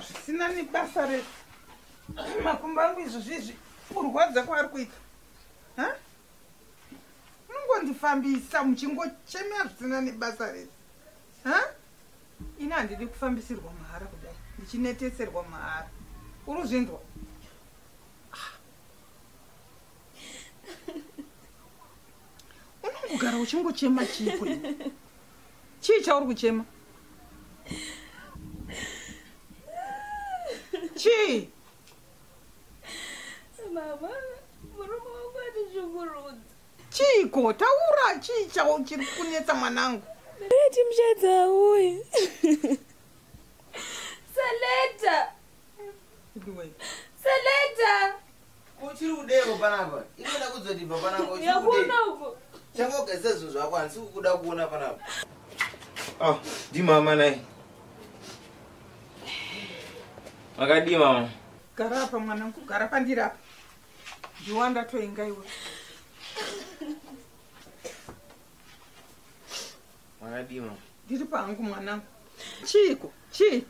zvisina nebasa re makumbo angu izvozvizvi kurwadza kwaari kuita unongondifambisa muchingochemera zvisina nebasa rese ini handidi kufambisirwa mahara kudai ndichineteserwa mahara uruzvinzwa unongogara uchingochema chii kudai chii chauri kuchema chii mama murume wangu atishungurudza chiko taura chii chiri kunetsa mwanangu reti mushadza uye Saleta Saleta uchiri kudeko panapa inoda kuzoti panapa uchiri kudeko changogesa zvinhu zvako handisi kukuda kuona panapa ndi mama nai makadi mama gara apa mwanangu gara pandiri apa ndiwanda toinga iwe makadi mama ndiri pangu mwanangu chiko chii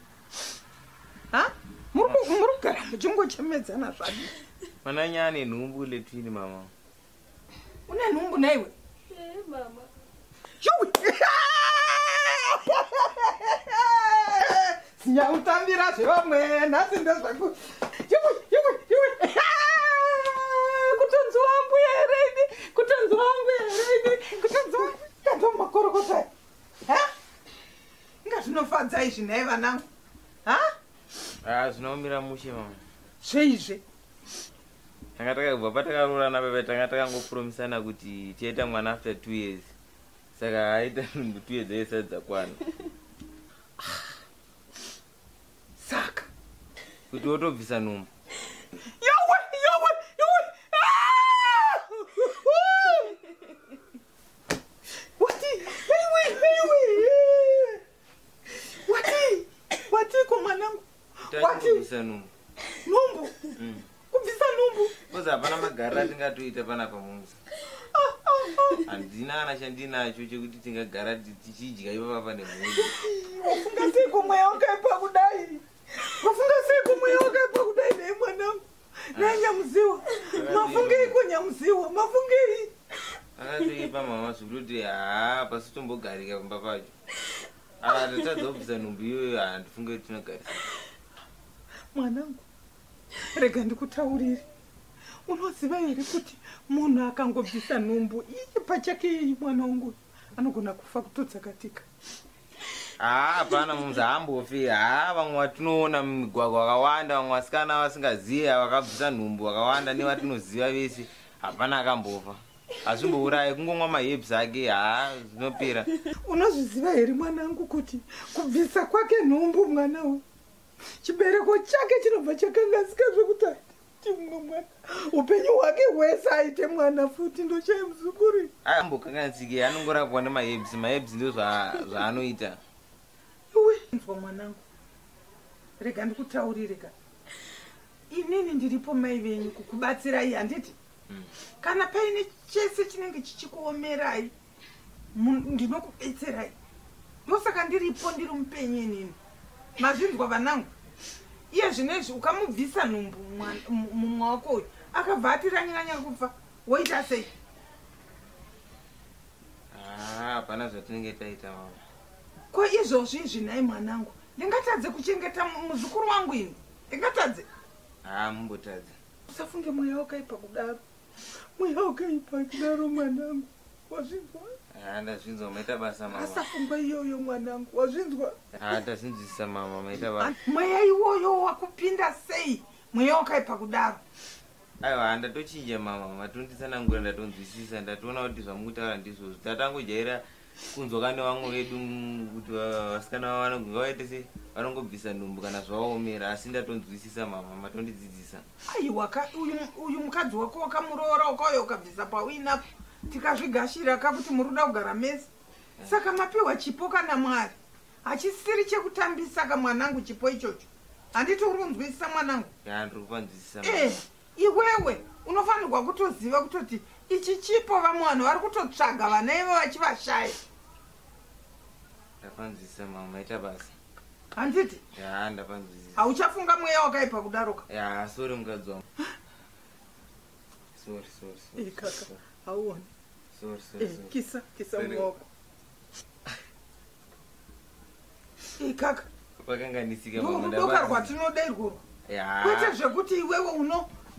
muri kugara muchingochemedzana zvadi mwananya ane nhumbu letwini mama une nhumbu naiwe mama sinyautambira zvevamwe nhasi ndezvaku kutonzi wangu hereni kutonzi wangu hereni kutonzi wangu ndandomakorokota inga zvinofadza izvi nai vanangu zvinomira mushe mama zveizve tanga takabva patakarorana baba tanga takangopuromisana kuti tichaita mwana after 2 years saka aita 2 years aisati dzakwana saka kuti wotobvisa nhumbu watiko mwanangu kubvisa nhumbu nhumbu kubvisa nhumbu kozi hapana magariro atingatoita panapa mumusa handina kana chandinacho chekuti tingagara tichidya ipapa nemhuri wafunga seiko mweya wakaipa kudai wafunga seiko mweya wakaipa kudai nei mwanangu nanyamuziwa mafungeiko nyamuziwa mafungei akatoipa mama zvekutoti pasi tombogarika kumba pacho tatadza kubvisa nhumbu iyoyo handifunge kuti tinogarisa mwanangu rega ndikutaurire unoziva here kuti munhu akangobvisa nhumbu iye pachake mwana wangu anogona kufa kutodzakatika hapana mumzi haambofi vamwe vatinoona mumigwagwa vakawanda vamwe vasikana vasingazivi vakabvisa nhumbu vakawanda nevatinoziva vese hapana akambofa hazvimbourayi kungomwa mahebs ake zvinopera unozviziva here mwanangu kuti kubvisa kwake nhumbu mwana uyu chibereko chake chinobva chakangasika zvekuti aiti mumwe mwana upenyu hwake hwese aite mwana futi ndochaimuzukuri ambokanganisike anongorapwa nemahebs ndo zvaanoita nzwa mwanangu rega ndikutaurireka inini ndiripo mai venyu kukubatsirai handiti kana paine chese chinenge chichikuomerai ndinokubetserai ndosaka ndiripo ndiri mupenyu inini mazvinzwa vanangu iye zvinezvi ukamubvisa nhumbu mumwe wako uyu akabva atiranyanya kufa woita sei hapana zvatinenge taita mama ko izvozvi izvi nai mwanangu ndingatadze kuchengeta muzukuru wangu ini ndingatadze mumbotadza usafunge mweya wakaipa kudaro mweya wakaipa kudaro mwanangu wazvinzwa ndazvinzwa maita basa mama asafungwa iyoyo mwanangu wazvinzwa ndazinzwisisa mama maita basa mweya iwoyo wakupinda sei mweya wakaipa kudaro aiwa ndatochinja mama matonditsanangura ndatonzwisisa ndatoona kuti zvamukutaura ndizvozvo tatangojaira kunzwa kane vamwe vedu kuti vasikana vavanonga vaite se vanongobvisa nhumbu kana zvavaomera asi ndatonzwisisa mama matondidzidzisa aiwa uyu mukadzi wako wakamuroora ukauya ukabvisa pawinapo tikazvigashira kakuti muri kuda kugara mese saka mapiwa chipo kana mwari hachisiri chekutambisa kamwanangu chipo ichocho handiti uri kunzwisisa mwanangu ndiri kupanzwisisa iwewe unofanirwa kutoziva kutoti ichi chipo vamwe vanhu vari kutotsvaga vana ivo vachivashaya ndapanzwisisa mama maita basa handiti ya ndapanzwisisa. hauchafunga mweya wakaipa kudaroka. Ya sorry mukadzi wangu. Sorry. Kaka hauoni Sorry. kisa muoko kaka Pakanganisika ndorudoka rwatinoda irworwo ya kwete zvekuti iwewe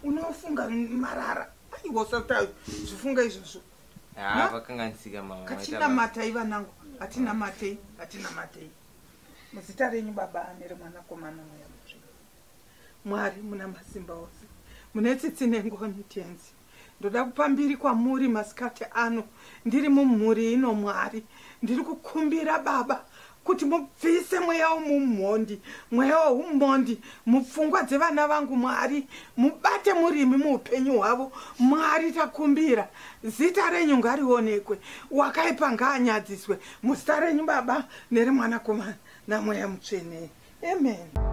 unofunga marara. Aiwa usati zvifunga izvozvo. ya pakanganisika mama. Katinamatei vanangu, hatinamatei muzita renyu baba neремwanakomana mweya mutsvene. Mwari muna masimba ose, mune tsitsi nengoni tenzi. Ndoda kupa mbiri kwamuri masikati ano ndiri mumhuri ino. Mwari ndiri kukumbira baba kuti mubvise mweya womumhondi, mweya woumhondi mupfungwa dzevana vangu. Mwari mubate murimi muupenyu hwavo. Mwari takumbira, zita renyu ngarionekwe, wakaipa ngaanyadziswe. Muzita renyu baba neремwanakomana namweya mutsvene. Amen.